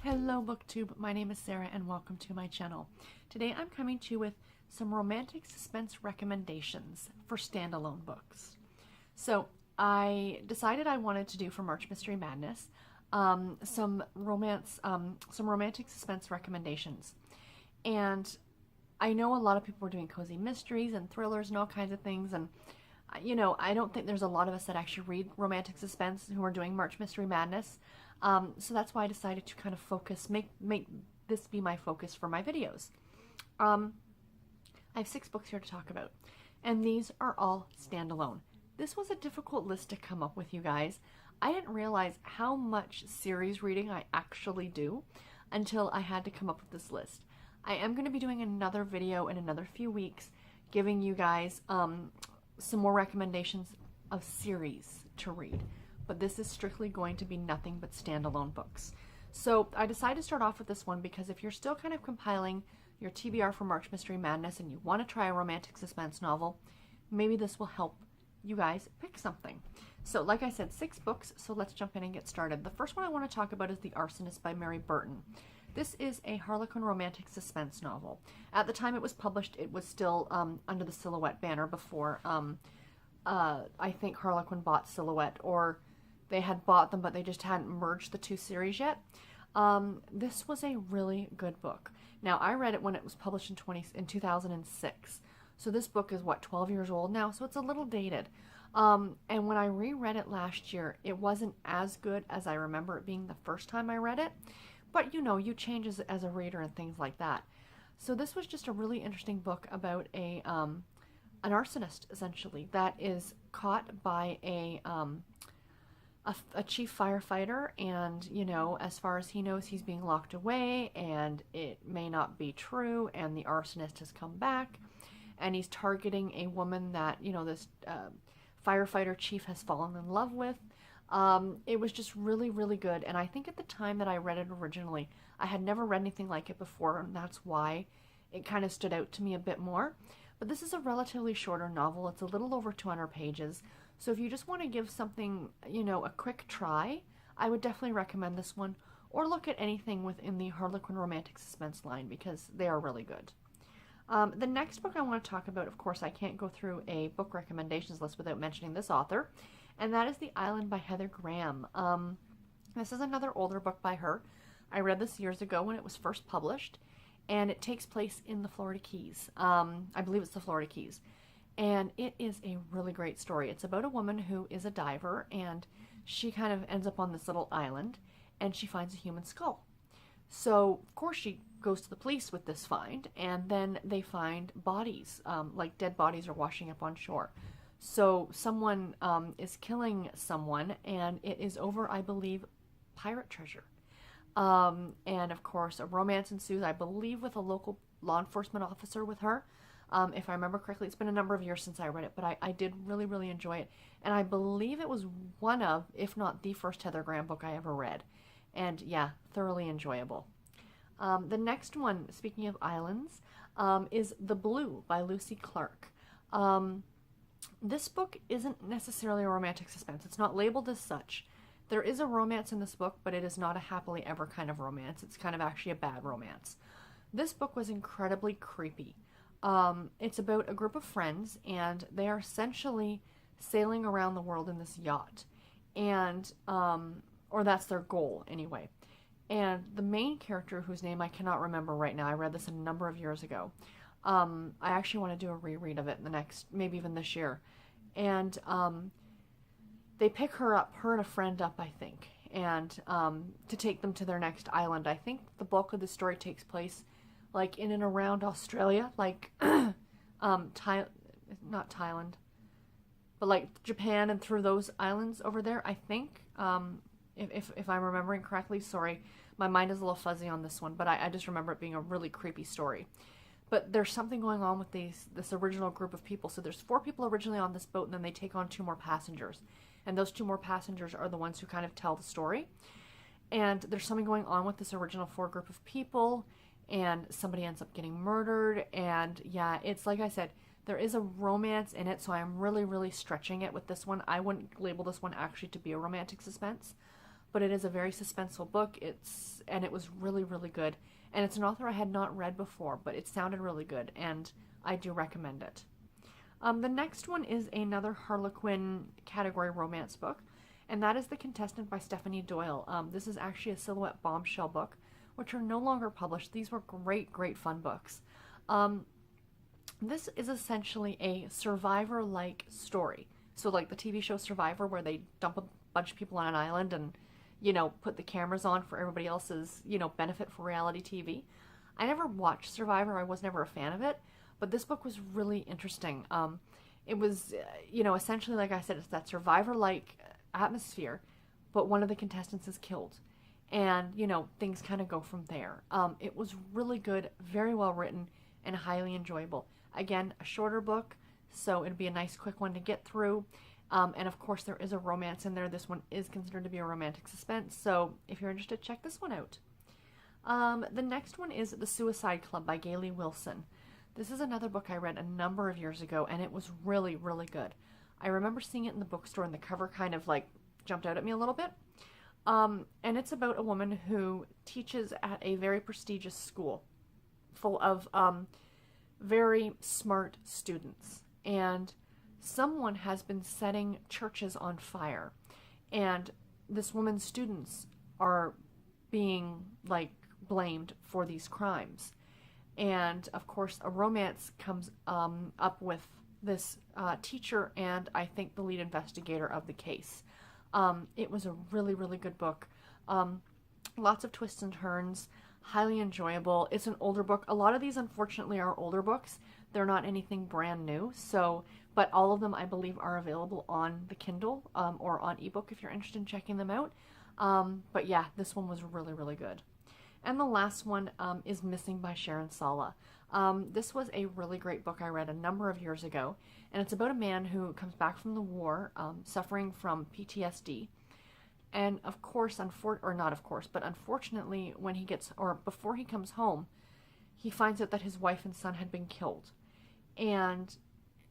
Hello BookTube, my name is Sarah and welcome to my channel. Today I'm coming to you with some romantic suspense recommendations for standalone books. So I decided I wanted to do for March Mystery Madness some romantic suspense recommendations. And I know a lot of people are doing cozy mysteries and thrillers and all kinds of things, and you know, I don't think there's a lot of us that actually read romantic suspense who are doing March Mystery Madness. So that's why I decided to kind of focus, make this be my focus for my videos. I have 6 books here to talk about, and these are all standalone. This was a difficult list to come up with, you guys. I didn't realize how much series reading I actually do until I had to come up with this list. I am going to be doing another video in another few weeks, giving you guys some more recommendations of series to read. But this is strictly going to be nothing but standalone books. So I decided to start off with this one because if you're still kind of compiling your TBR for March Mystery Madness and you want to try a romantic suspense novel, maybe this will help you guys pick something. So like I said, 6 books, so let's jump in and get started. The first one I want to talk about is The Arsonist by Mary Burton. This is a Harlequin romantic suspense novel. At the time it was published, it was still under the Silhouette banner before I think Harlequin bought Silhouette, or they had bought them, but they just hadn't merged the 2 series yet. This was a really good book. Now, I read it when it was published in 2006. So this book is, what, 12 years old now? So it's a little dated. And when I reread it last year, it wasn't as good as I remember it being the first time I read it. But, you know, you change as a reader and things like that. So this was just a really interesting book about an arsonist, essentially, that is caught by a chief firefighter, and you know, as far as he knows, he's being locked away and it may not be true, and the arsonist has come back and he's targeting a woman that, you know, this firefighter chief has fallen in love with. It was just really, really good, and I think at the time that I read it originally, I had never read anything like it before, and that's why it kind of stood out to me a bit more. But this is a relatively shorter novel. It's a little over 200 pages. So if you just want to give something, you know, a quick try, I would definitely recommend this one, or look at anything within the Harlequin romantic suspense line because they are really good. The next book I want to talk about, of course, I can't go through a book recommendations list without mentioning this author, and that is The Island by Heather Graham. This is another older book by her. I read this years ago when it was first published, and it takes place in the Florida Keys. I believe it's the Florida Keys. And it is a really great story. It's about a woman who is a diver, and she kind of ends up on this little island, and she finds a human skull. So, of course, she goes to the police with this find, and then they find bodies, like dead bodies are washing up on shore. So someone is killing someone, and it is over, I believe, pirate treasure. And, of course, a romance ensues, I believe, with a local law enforcement officer with her. If I remember correctly, it's been a number of years since I read it, but I did really, really enjoy it. And I believe it was one of, if not the first Heather Graham book I ever read. And yeah, thoroughly enjoyable. The next one, speaking of islands, is The Blue by Lucy Clark. This book isn't necessarily a romantic suspense. It's not labeled as such. There is a romance in this book, but it is not a happily ever kind of romance. It's kind of actually a bad romance. This book was incredibly creepy. It's about a group of friends, and they are essentially sailing around the world in this yacht, and or that's their goal anyway. And the main character, whose name I cannot remember right now, I read this a number of years ago. I actually want to do a reread of it in the next, maybe even this year. And they pick her up, her and a friend up, I think, and to take them to their next island. I think the bulk of the story takes place like in and around Australia, like not Thailand, but like Japan and through those islands over there, I think. If I'm remembering correctly, sorry, my mind is a little fuzzy on this one, but I just remember it being a really creepy story. But there's something going on with this original group of people. So there's 4 people originally on this boat, and then they take on 2 more passengers. And those 2 more passengers are the ones who kind of tell the story. And there's something going on with this original 4 group of people, and somebody ends up getting murdered. And yeah, it's like I said, there is a romance in it, so I'm really, really stretching it with this one. I wouldn't label this one actually to be a romantic suspense, but it is a very suspenseful book. And it was really, really good. And it's an author I had not read before, but it sounded really good, and I do recommend it. The next one is another Harlequin category romance book, and that is The Contestant by Stephanie Doyle. This is actually a Silhouette Bombshell book, which are no longer published. These were great, great fun books. This is essentially a Survivor-like story. So like the TV show Survivor, where they dump a bunch of people on an island and, you know, put the cameras on for everybody else's, you know, benefit for reality TV. I never watched Survivor. I was never a fan of it, but this book was really interesting. It was, you know, essentially, like I said, it's that Survivor-like atmosphere, but one of the contestants is killed. And, you know, things kind of go from there. It was really good, very well written, and highly enjoyable. Again, a shorter book, so it'd be a nice quick one to get through. And of course there is a romance in there. This one is considered to be a romantic suspense, so if you're interested, check this one out. The next one is The Suicide Club by Gayle Wilson. This is another book I read a number of years ago, and it was really, really good. I remember seeing it in the bookstore, and the cover kind of like jumped out at me a little bit. And it's about a woman who teaches at a very prestigious school full of very smart students. And someone has been setting churches on fire, and this woman's students are being like blamed for these crimes. And of course a romance comes up with this teacher and I think the lead investigator of the case. It was a really, really good book. Lots of twists and turns, highly enjoyable. It's an older book. A lot of these unfortunately are older books. They're not anything brand new, so, but all of them I believe are available on the Kindle or on ebook if you're interested in checking them out. But yeah, this one was really, really good. And the last one is Missing by Sharon Sala. This was a really great book I read a number of years ago, and it's about a man who comes back from the war suffering from PTSD. And of course, unfortunately, when he gets, or before he comes home, he finds out that his wife and son had been killed. And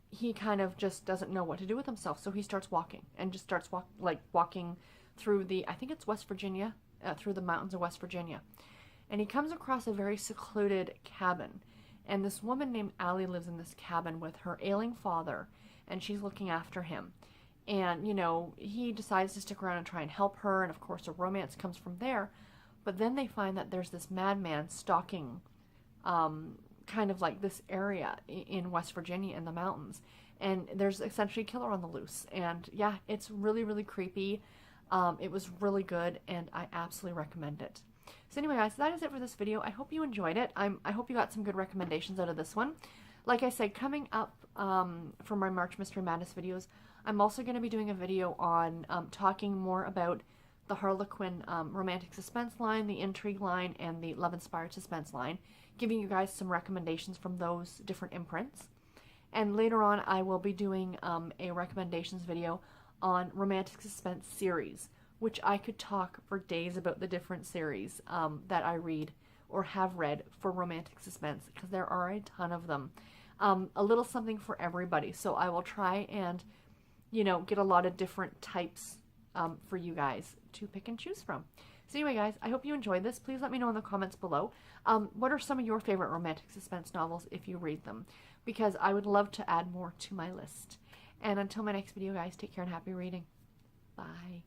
he kind of just doesn't know what to do with himself. So he starts walking and just starts walking through I think it's West Virginia, through the mountains of West Virginia. And he comes across a very secluded cabin. And this woman named Allie lives in this cabin with her ailing father, and she's looking after him. And, you know, he decides to stick around and try and help her, and of course a romance comes from there. But then they find that there's this madman stalking kind of like this area in West Virginia in the mountains. And there's essentially a killer on the loose. And yeah, it's really, really creepy. It was really good, and I absolutely recommend it. So anyway, guys, that is it for this video. I hope you enjoyed it. I hope you got some good recommendations out of this one. Like I said, coming up for my March Mystery Madness videos, I'm also going to be doing a video on talking more about the Harlequin romantic suspense line, the intrigue line, and the love-inspired suspense line, giving you guys some recommendations from those different imprints. And later on, I will be doing a recommendations video on romantic suspense series, which I could talk for days about the different series that I read or have read for romantic suspense, because there are a ton of them. A little something for everybody. So I will try and, you know, get a lot of different types for you guys to pick and choose from. So anyway, guys, I hope you enjoyed this. Please let me know in the comments below. What are some of your favorite romantic suspense novels if you read them? Because I would love to add more to my list. And until my next video, guys, take care and happy reading. Bye.